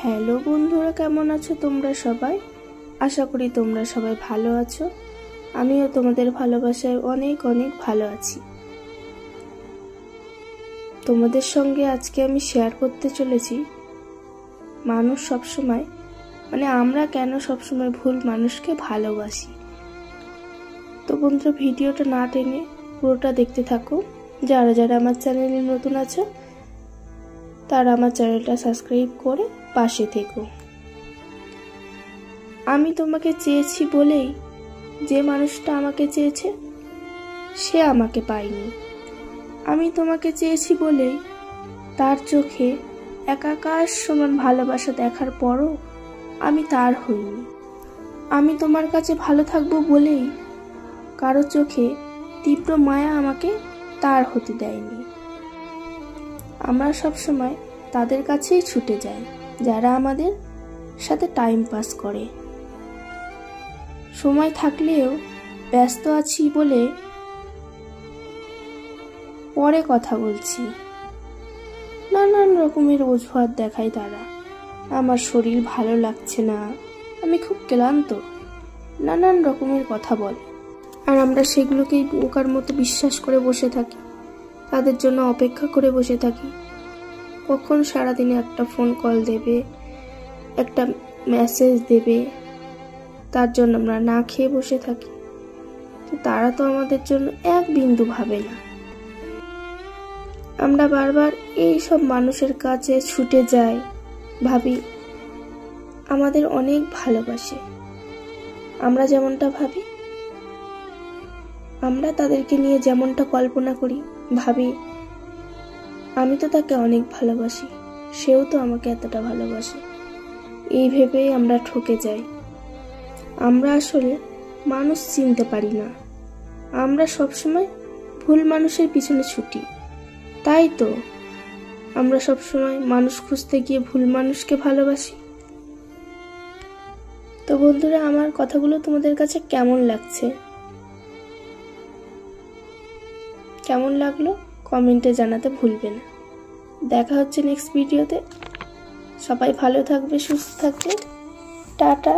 Hello বন্ধুরা, কেমন আছো তোমরা সবাই? আশা করি তোমরা সবাই ভালো আছো। আমিও তোমাদের ভালোবাসায় অনেক অনেক ভালো আছি। তোমাদের সঙ্গে আজকে আমি শেয়ার করতে চলেছি মানুষ সবসময় আমরা কেন সবসময় ভুল মানুষকে ভালোবাসি। তো বন্ধুরা, ভিডিওটা না টেনে পুরোটা দেখতে থাকো। যারা যারা আমার চ্যানেলে নতুন আছো তারা আমার চ্যানেলটা সাবস্ক্রাইব করে পাশে থেকো। আমি তোমাকে চেয়েছি বলেই যে মানুষটা আমাকে চেয়েছে সে আমাকে পায়নি। আমি তোমাকে চেয়েছি বলেই তার চোখে একাকার সমান ভালোবাসা দেখার পরও আমি তার হইনি। আমি তোমার কাছে ভালো থাকবো বলেই কারো চোখে তীব্র মায়া আমাকে তার হতে দেয়নি। আমরা সবসময় তাদের কাছেই ছুটে যাই যারা আমাদের সাথে টাইম পাস করে। সময় থাকলেও ব্যস্ত আছি বলে পরে কথা বলছি, নানান রকমের অজুহাত দেখায় তারা। আমার শরীর ভালো লাগছে না, আমি খুব ক্লান্ত, নানান রকমের কথা বলে। আর আমরা সেগুলোকেই বোকার মতো বিশ্বাস করে বসে থাকি, তাদের জন্য অপেক্ষা করে বসে থাকি কখন সারাদিনে একটা ফোন কল দেবে, একটা মেসেজ দেবে। তার জন্য আমরা না খেয়ে বসে থাকি। তো তারা তো আমাদের জন্য এক বিন্দু ভাবে না। আমরা বারবার এই সব মানুষের কাছে ছুটে যাই, ভাবি আমাদের অনেক ভালোবাসে। আমরা যেমনটা ভাবি, আমরা তাদেরকে নিয়ে যেমনটা কল্পনা করি, ভাবি আমি তো তাকে অনেক ভালোবাসি, সেও তো আমাকে এতটা ভালোবাসে। এই ভেবেই আমরা ঠকে যাই। আমরা আসলে মানুষ চিনতে পারি না। আমরা সবসময় ভুল মানুষের পিছনে ছুটি। তাই তো আমরা সবসময় মানুষ খুঁজতে গিয়ে ভুল মানুষকে ভালোবাসি। তো বন্ধুরা, আমার কথাগুলো তোমাদের কাছে কেমন লাগছে, কেমন লাগলো কমেন্টে জানাতে ভুলবে না। দেখা হচ্ছে নেক্সট ভিডিওতে। সবাই ভালো থাকবে, সুস্থ থাকবে। টাটা।